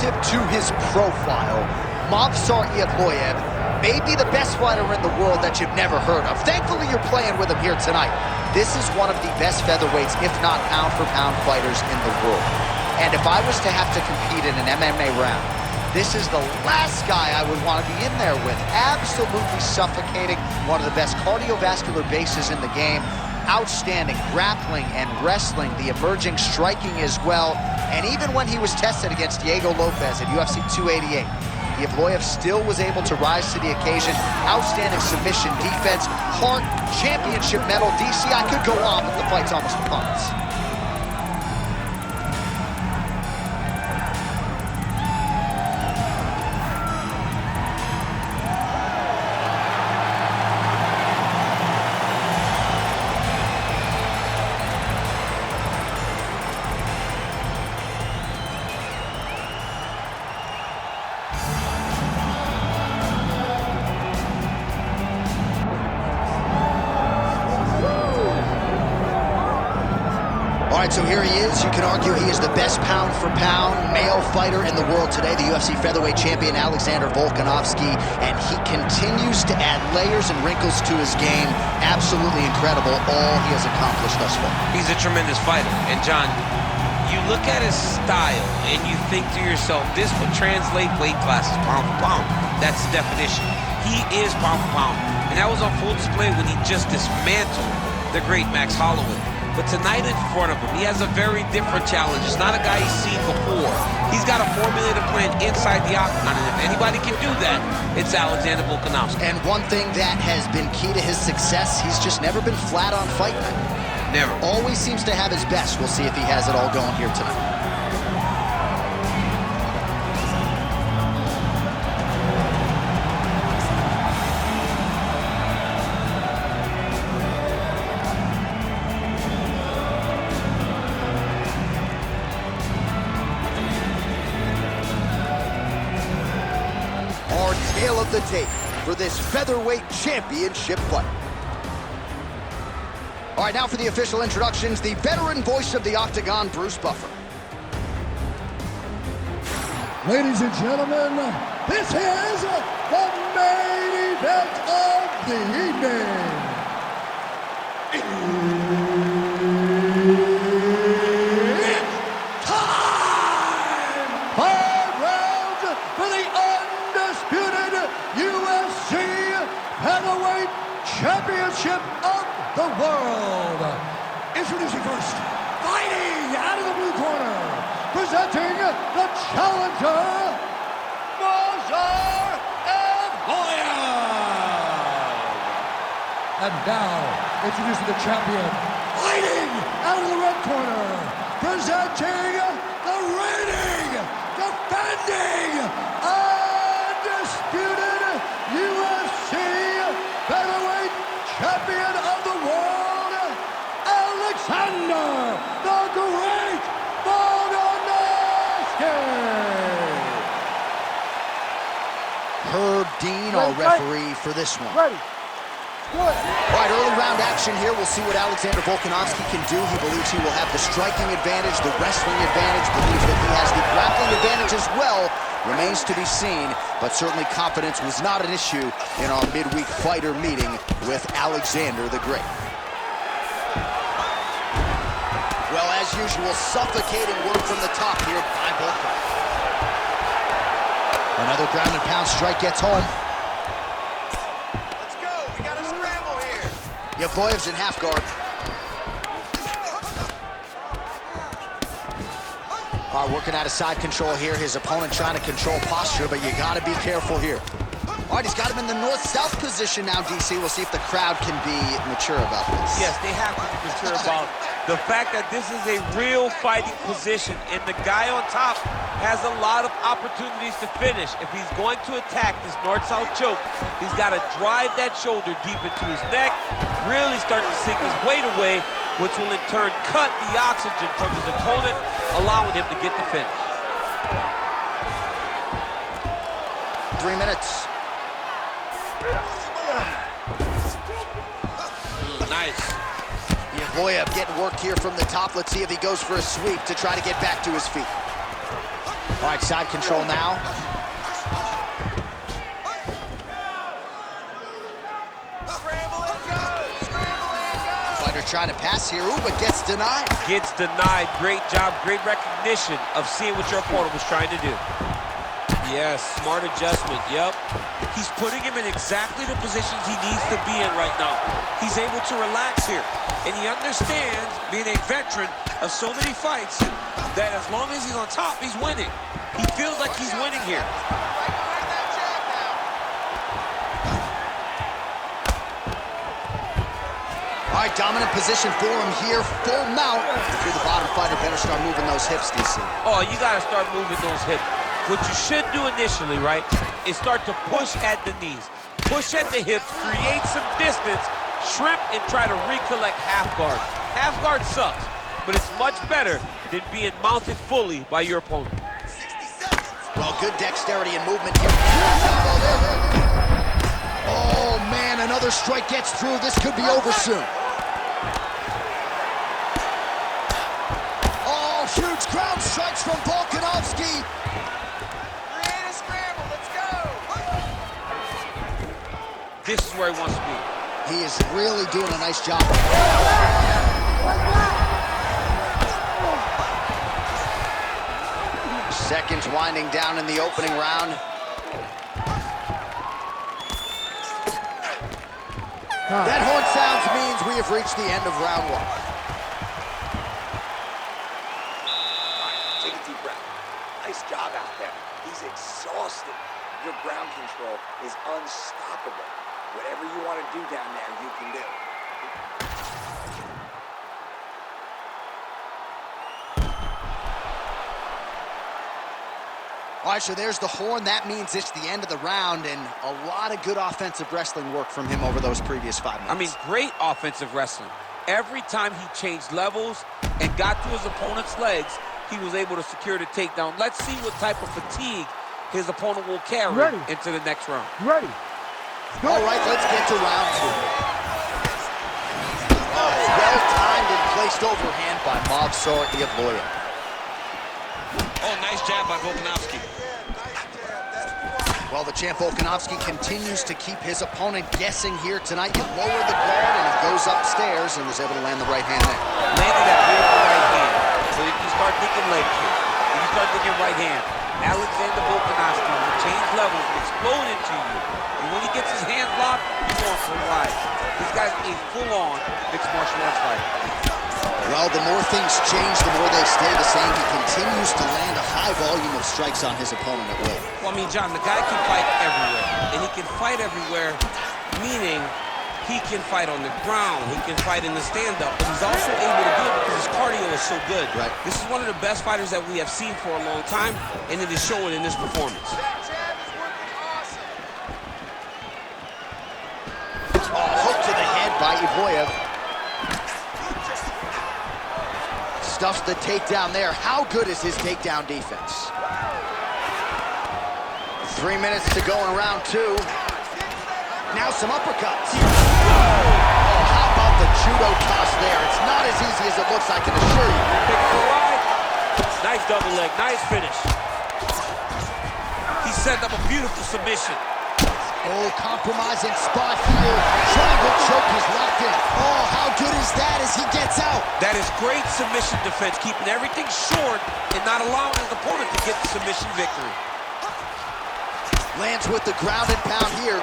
relative to his profile, Movsar Evloev may be the best fighter in the world that you've never heard of. Thankfully, you're playing with him here tonight. This is one of the best featherweights, if not pound-for-pound fighters in the world. And if I was to have to compete in an MMA round, this is the last guy I would want to be in there with. Absolutely suffocating, one of the best cardiovascular bases in the game. Outstanding grappling and wrestling, the emerging striking as well. And even when he was tested against Diego Lopez at UFC 288, Evloev still was able to rise to the occasion. Outstanding submission defense, heart, championship medal. DC, I could go on, but the fight's almost upon us. All right, so here he is. You can argue he is the best pound-for-pound male fighter in the world today, the UFC featherweight champion Alexander Volkanovski, and he continues to add layers and wrinkles to his game. Absolutely incredible, all he has accomplished thus far. He's a tremendous fighter, and John, you look at his style and you think to yourself, this would translate weight classes pound for pound. That's the definition. He is pound for pound, and that was on full display when he just dismantled the great Max Holloway. But tonight in front of him, he has a very different challenge. It's not a guy he's seen before. He's got a formulated plan inside the octagon, and if anybody can do that, it's Alexander Volkanovski. And one thing that has been key to his success, he's just never been flat on fight night. Never. Always seems to have his best. We'll see if he has it all going here tonight. Tale of the tape for this featherweight championship fight. All right, now for the official introductions, the veteran voice of the octagon, Bruce Buffer. Ladies and gentlemen, this is the main event of the evening. It's time! 5 rounds for the undisputed UFC Heavyweight Championship of the world. Introducing first, fighting out of the blue corner, presenting the challenger, Movsar Evloev. And now, introducing the champion, fighting out of the red corner, presenting the reigning, defending, undisputed UFC Featherweight Champion of the world, Alexander the Great Volkanovski. Herb Dean, our referee for this one. Ready. Good. All right, early round action here. We'll see what Alexander Volkanovski can do. He believes he will have the striking advantage, the wrestling advantage, believes that he has the grappling advantage as well. Remains to be seen, but certainly confidence was not an issue in our midweek fighter meeting with Alexander the Great. Well, as usual, suffocating work from the top here by Volkov. Another ground and pound strike gets home. Let's go, we got a scramble here. Evloev's in half guard. Working out of side control here. His opponent trying to control posture, but you got to be careful here. All right, he's got him in the north-south position now, DC. We'll see if the crowd can be mature about this. Yes, they have to be mature about the fact that this is a real fighting position, and the guy on top has a lot of opportunities to finish. If he's going to attack this north-south choke, he's got to drive that shoulder deep into his neck, really start to sink his weight away, which will in turn cut the oxygen from his opponent, allowing him to get the finish. 3 minutes. Nice. Evloev getting work here from the top. Let's see if he goes for a sweep to try to get back to his feet. All right, side control now. Scramble and go! Scramble and go! Fighter trying to pass here, but gets denied. Gets denied. Great job, great recognition of seeing what your opponent was trying to do. Yes, smart adjustment, yep. He's putting him in exactly the positions he needs to be in right now. He's able to relax here. And he understands, being a veteran of so many fights, that as long as he's on top, he's winning. He feels like he's winning here. Right behind that jab now. All right, dominant position for him here, full mount. If you're the bottom fighter, better start moving those hips, DC. Oh, you gotta start moving those hips. What you should do initially, right, is start to push at the knees. Push at the hips, create some distance, shrimp, and try to recollect half guard. Half guard sucks, but it's much better than being mounted fully by your opponent. 60 seconds. Well, good dexterity and movement here. Oh, man, another strike gets through. This could be over soon. Oh, huge ground strikes from Volkanovski. Create a scramble. Let's go. This is where he wants to be. He is really doing a nice job. Seconds winding down in the opening round. That horn sounds means we have reached the end of round one. Take a deep breath. Nice job out there. He's exhausted. Your ground control is unstoppable. Whatever you want to do down there, you can do. All right, so there's the horn. That means it's the end of the round, and a lot of good offensive wrestling work from him over those previous 5 minutes. I mean, great offensive wrestling. Every time he changed levels and got to his opponent's legs, he was able to secure the takedown. Let's see what type of fatigue his opponent will carry into the next round. Ready. All right, let's get to round two. Oh, well-timed and placed overhand by Movsar Evloev. Oh, nice jab by Volkanovski. Well, the champ Volkanovski continues to keep his opponent guessing here tonight. You lower the guard and he goes upstairs and was able to land the right hand there. Landed that beautiful right hand. So you can start thinking leg kick. You can start thinking right hand. Alexander Volkanovski will change levels and explode into you. And when he gets his hands locked, he's going for a ride. This guy's a full-on mixed martial arts fighter. Well, the more things change, the more they stay the same. He continues to land a high volume of strikes on his opponent at will. Well, I mean, John, the guy can fight everywhere. And he can fight everywhere, meaning he can fight on the ground. He can fight in the stand-up. But he's also able to do it because his cardio is so good. Right. This is one of the best fighters that we have seen for a long time, and it is showing in this performance. That jab is working awesome. Oh, hook to the head by Evloev. Stuffs the takedown there. How good is his takedown defense? 3 minutes to go in round two. Now some uppercuts. Oh, how about the judo toss there? It's not as easy as it looks, I can assure you. Pick up the ride. Nice double leg, nice finish. He set up a beautiful submission. Oh, compromising spot here. Triangle choke is locked in. Oh, how good is that as he gets out? That is great submission defense, keeping everything short and not allowing his opponent to get the submission victory. Lands with the ground and pound here.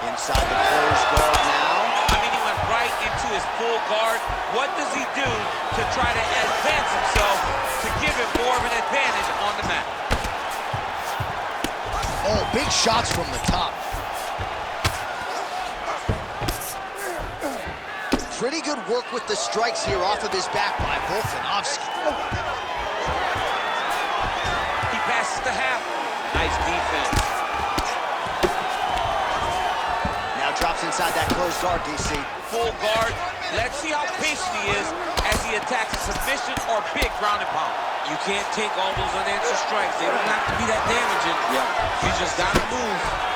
Inside the closed guard now. I mean, he went right into his full guard. What does he do to try to advance himself to give him more of an advantage on the mat? Oh, big shots from the top. Pretty good work with the strikes here off of his back by Volkanovski. He passes the half. Nice defense. Now drops inside that closed guard, DC. Full guard. Let's see how patient he is as he attacks a submission or big ground and pound. You can't take all those unanswered strikes. They don't have to be that damaging. You just gotta move.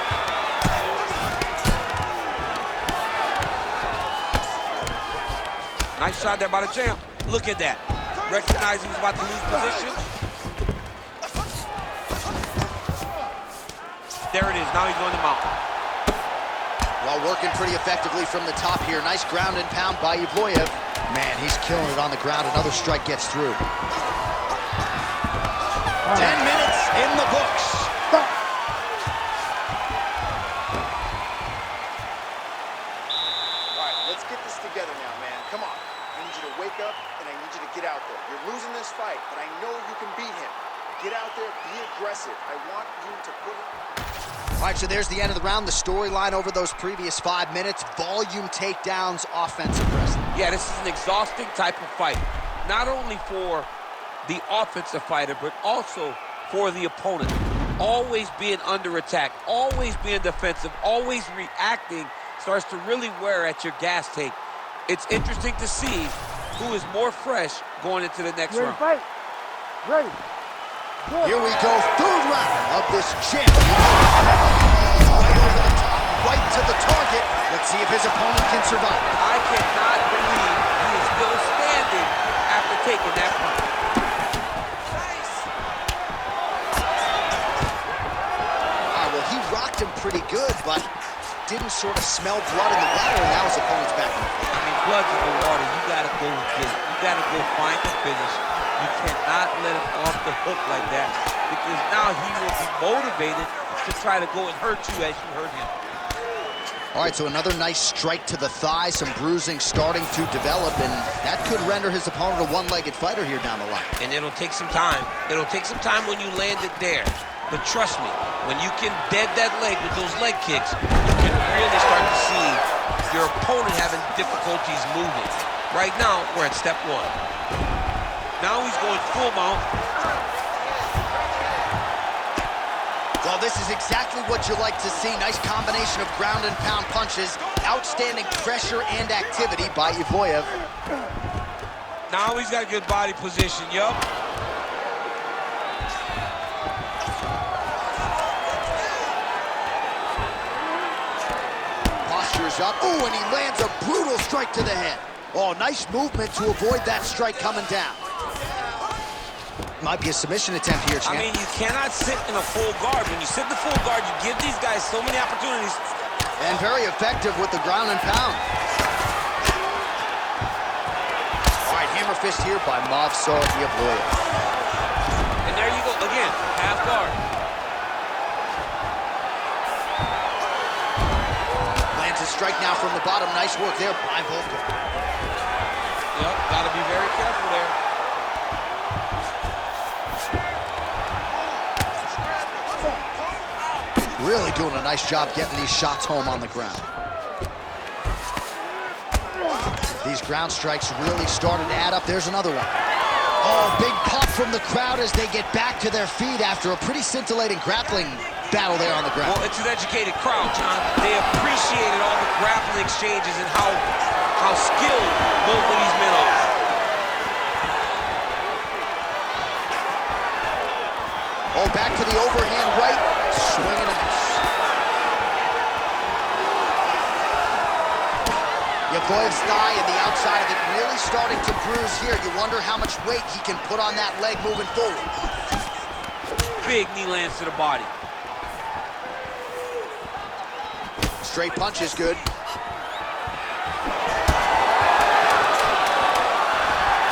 Nice shot there by the champ. Look at that. Recognizing he's about to lose position. There it is. Now he's going to mount. While working pretty effectively from the top here. Nice ground and pound by Evloev. Man, he's killing it on the ground. Another strike gets through. 10 minutes in the books. All right, let's get this together now, man. Come on. I need you to wake up, and I need you to get out there. You're losing this fight, but I know you can beat him. Get out there, be aggressive. I want you to put it... All right, so there's the end of the round. The storyline over those previous 5 minutes. Volume takedowns, offensive wrestling. Yeah, this is an exhausting type of fight. Not only for the offensive fighter, but also for the opponent. Always being under attack, always being defensive, always reacting starts to really wear at your gas tank. It's interesting to see who is more fresh going into the next round. Fight. Ready. Here we go, third round of this champion. Right over the top, right to the target. Let's see if his opponent can survive. I cannot believe he is still standing after taking that punch. Well, he rocked him pretty good, but didn't sort of smell blood in the water, and now his opponent's back in the fight. I mean, blood's in the water. You gotta go and get it. You gotta go find the finish. You cannot let him off the hook like that, because now he will be motivated to try to go and hurt you as you hurt him. All right, so another nice strike to the thigh, some bruising starting to develop, and that could render his opponent a one-legged fighter here down the line. And it'll take some time. It'll take some time when you land it there. But trust me, when you can dead that leg with those leg kicks, you can really start to see your opponent having difficulties moving. Right now, we're at step one. Now he's going full mount. Well, this is exactly what you like to see. Nice combination of ground and pound punches. Outstanding pressure and activity by Evloev. Now he's got a good body position, yup. Posture's up. Oh, and he lands a brutal strike to the head. Oh, nice movement to avoid that strike coming down. Might be a submission attempt here, champ. I mean, you cannot sit in a full guard. When you sit in the full guard, you give these guys so many opportunities. And very effective with the ground and pound. All right, hammer fist here by Movsar Evloev. And there you go, again, half guard. Lands a strike now from the bottom. Nice work there by Volka. Yep, gotta be very careful there. Really doing a nice job getting these shots home on the ground. These ground strikes really started to add up. There's another one. Oh, big pop from the crowd as they get back to their feet after a pretty scintillating grappling battle there on the ground. Well, it's an educated crowd, John. They appreciated all the grappling exchanges and how skilled both of these men are. Oh, back to the overhand right. Swing and a miss. Evloev's thigh and the outside of it really starting to bruise here. You wonder how much weight he can put on that leg moving forward. Big knee lands to the body. Straight punch is good.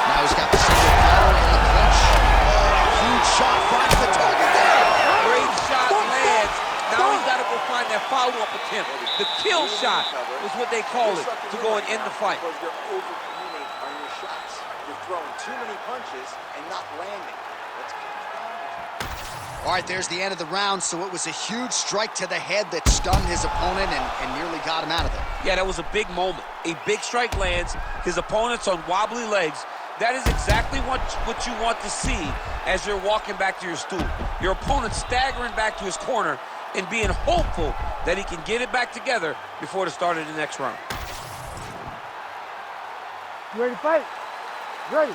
Now he's got the single power and the clinch. Oh, huge shot finds the target there. Great shot lands. Now he's got to go find that follow-up attempt. The kill shot was what they call it, to go and end the fight. Because you're over-commuting on your shots. You're throwing too many punches and not landing. Let's keep it. All right, there's the end of the round, so it was a huge strike to the head that stunned his opponent and nearly got him out of there. Yeah, that was a big moment. A big strike lands, his opponent's on wobbly legs. That is exactly what you want to see as you're walking back to your stool. Your opponent staggering back to his corner and being hopeful that he can get it back together before the start of the next round. You ready to fight? Ready.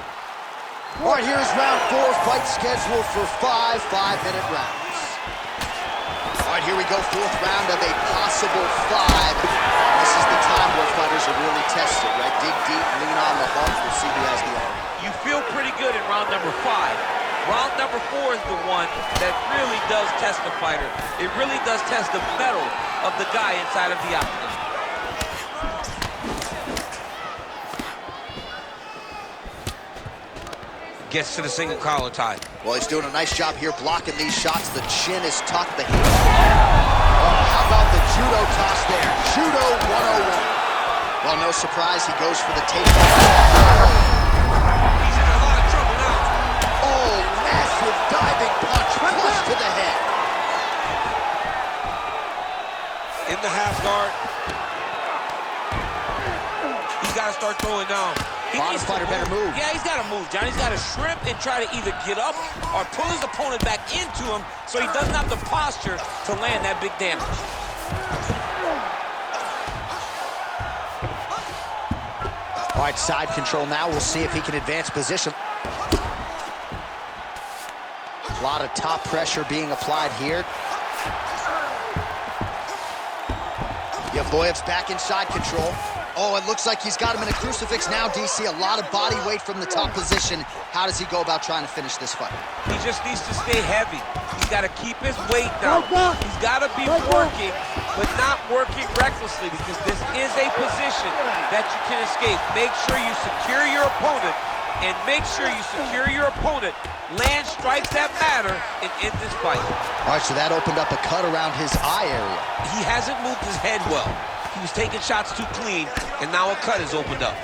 All right, here's round 4, fight scheduled for 5 5-minute rounds. All right, here we go, 4th round of a possible 5. This is the time where fighters are really tested, right? Dig deep, lean on the heart. We'll see who has the arm. You feel pretty good in round number 5. Round number 4 is the one that really does test the fighter. It really does test the mettle of the guy inside of the octagon. Gets to the single collar tie. Well, he's doing a nice job here blocking these shots. The chin is tucked. The heel. Oh, how about the judo toss there? Judo 101. Well, no surprise, he goes for the takedown. He's in a lot of trouble now. Oh, massive diving punch, flush to the head. In the half guard. He's got to start throwing down. Bottom fighter better move. Yeah, he's got to move, John. He's got to shrimp and try to either get up or pull his opponent back into him so he doesn't have the posture to land that big damage. All right, side control now. We'll see if he can advance position. A lot of top pressure being applied here. Evloev's back in side control. Oh, it looks like he's got him in a crucifix now, DC. A lot of body weight from the top position. How does he go about trying to finish this fight? He just needs to stay heavy. He's got to keep his weight down. He's got to be working, but not working recklessly, because this is a position that you can escape. Make sure you secure your opponent, and make sure you secure your opponent. Land strikes that matter and end this fight. All right, so that opened up a cut around his eye area. He hasn't moved his head well. He was taking shots too clean, and now a cut has opened up.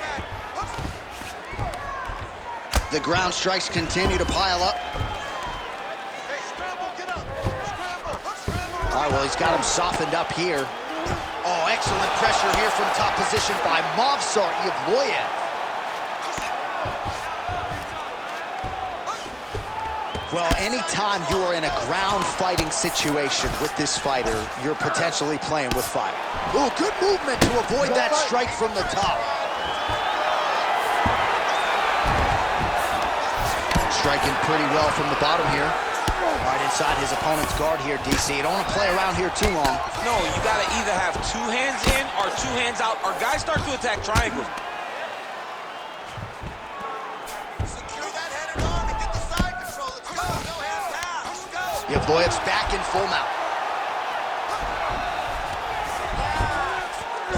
The ground strikes continue to pile up. Hey, scramble, get up. Scramble, scramble. All right, well, he's got him softened up here. Oh, excellent pressure here from top position by Movsar Evloev. Well, anytime you are in a ground fighting situation with this fighter, you're potentially playing with fire. Ooh, good movement to avoid that strike from the top. Striking pretty well from the bottom here. Right inside his opponent's guard here, DC. You don't want to play around here too long. No, you got to either have 2 hands in or 2 hands out, or guys start to attack triangles. Evloev's back in full mount.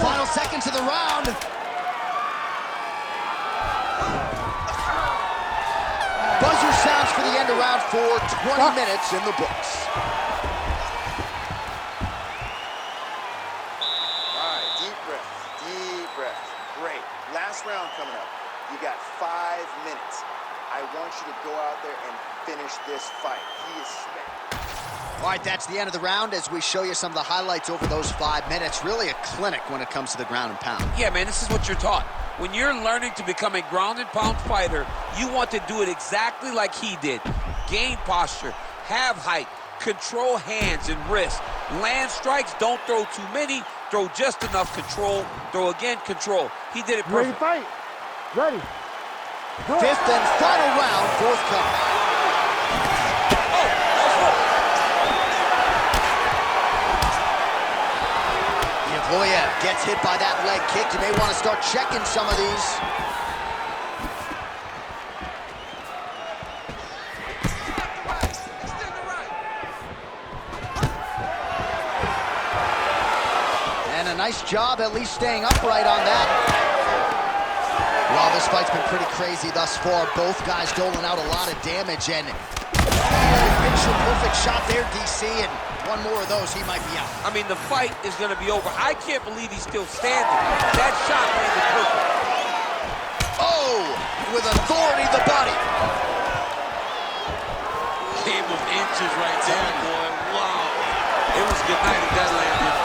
Final seconds of the round. Buzzer sounds for the end of round 4, 20 minutes in the books. All right, deep breath, deep breath. Great. Last round coming up. You got 5 minutes. I want you to go out there and finish this fight. He is spent. All right, that's the end of the round as we show you some of the highlights over those 5 minutes. Really a clinic when it comes to the ground and pound. Yeah, man, this is what you're taught. When you're learning to become a ground and pound fighter, you want to do it exactly like he did. Gain posture, have height, control hands and wrists. Land strikes, don't throw too many, throw just enough, control, throw again, control. He did it Ready perfect. to fight? Ready. Go. 5th and final round, forthcoming. Evloev gets hit by that leg kick. You may want to start checking some of these. And a nice job at least staying upright on that. Well, this fight's been pretty crazy thus far. Both guys doling out a lot of damage, and picture perfect shot there, DC, and one more of those, he might be out. I mean, the fight is going to be over. I can't believe he's still standing. That shot landed perfect. Oh, with authority, the body. Game of inches right there, boy. Wow. It was good night if that landed.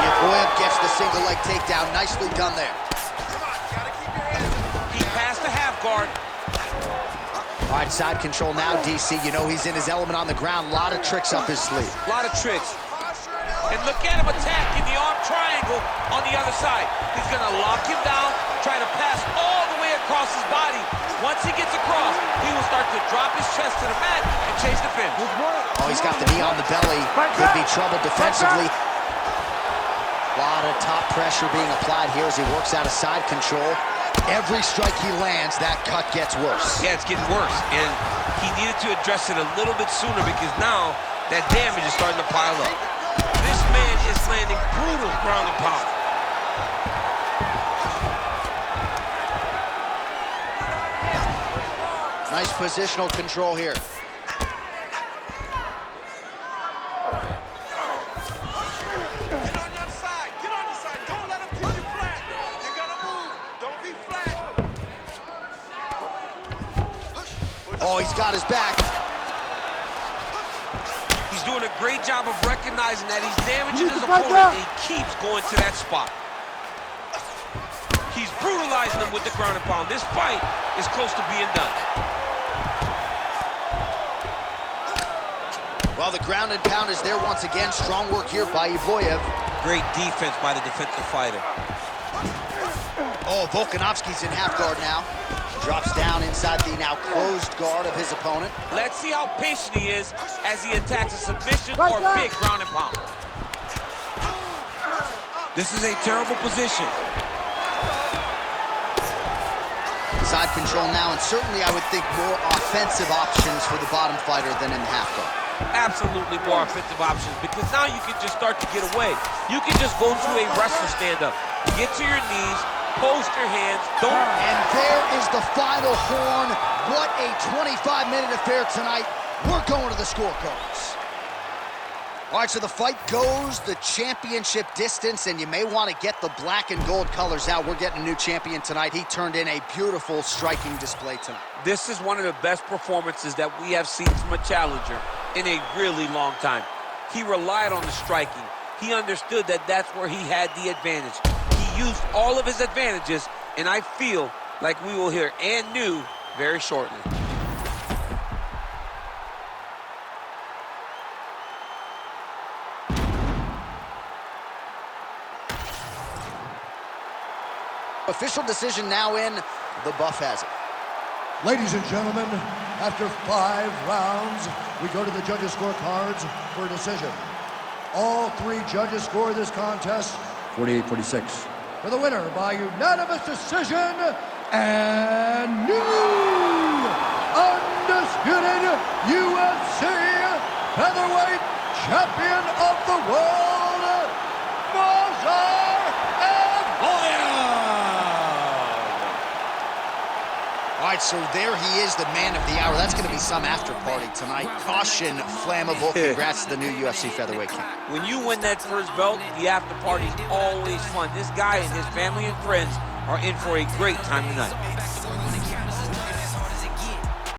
Evloev gets the single leg takedown. Nicely done there. Come on, you gotta keep your head. He passed the half guard. All right, side control now, DC. You know he's in his element on the ground. A lot of tricks up his sleeve. A lot of tricks. And look at him attacking the arm triangle on the other side. He's going to lock him down, try to pass all the way across his body. Once he gets across, he will start to drop his chest to the mat and chase the finish. Oh, he's got the knee on the belly. Could be trouble defensively. A lot of top pressure being applied here as he works out of side control. Every strike he lands, that cut gets worse. Yeah, it's getting worse, and he needed to address it a little bit sooner because now that damage is starting to pile up. This man is landing brutal ground and pound. Nice positional control here. Oh, he's got his back. He's doing a great job of recognizing that he's damaging his opponent, and he keeps going to that spot. He's brutalizing him with the ground and pound. This fight is close to being done. Well, the ground and pound is there once again. Strong work here by Evloev. Great defense by the defensive fighter. Oh, Volkanovski's in half guard now. Drops down inside the now closed guard of his opponent. Let's see how patient he is as he attacks a submission or a big ground and pound. This is a terrible position. Side control now, and certainly I would think more offensive options for the bottom fighter than in the half guard. Absolutely more offensive options, because now you can just start to get away. You can just go to a wrestler stand-up. Get to your knees, post your hands, don't... And there is the final horn. What a 25-minute affair tonight. We're going to the scorecards. All right, so the fight goes the championship distance, and you may want to get the black and gold colors out. We're getting a new champion tonight. He turned in a beautiful striking display tonight. This is one of the best performances that we have seen from a challenger in a really long time. He relied on the striking. He understood that that's where he had the advantage. He used all of his advantages, and I feel like we will hear and new very shortly. Official decision now in. The buff has it. Ladies and gentlemen, after 5 rounds, we go to the judges' scorecards for a decision. All 3 judges score this contest 48-46. For the winner by unanimous decision and new undisputed UFC featherweight champion of the world, Movsar Evloev! All right, so there he is, the man of the hour. That's going to be some after party tonight. Caution, flammable. Congrats to the new UFC featherweight king. When you win that first belt, the after party's always fun. This guy and his family and friends are in for a great time tonight.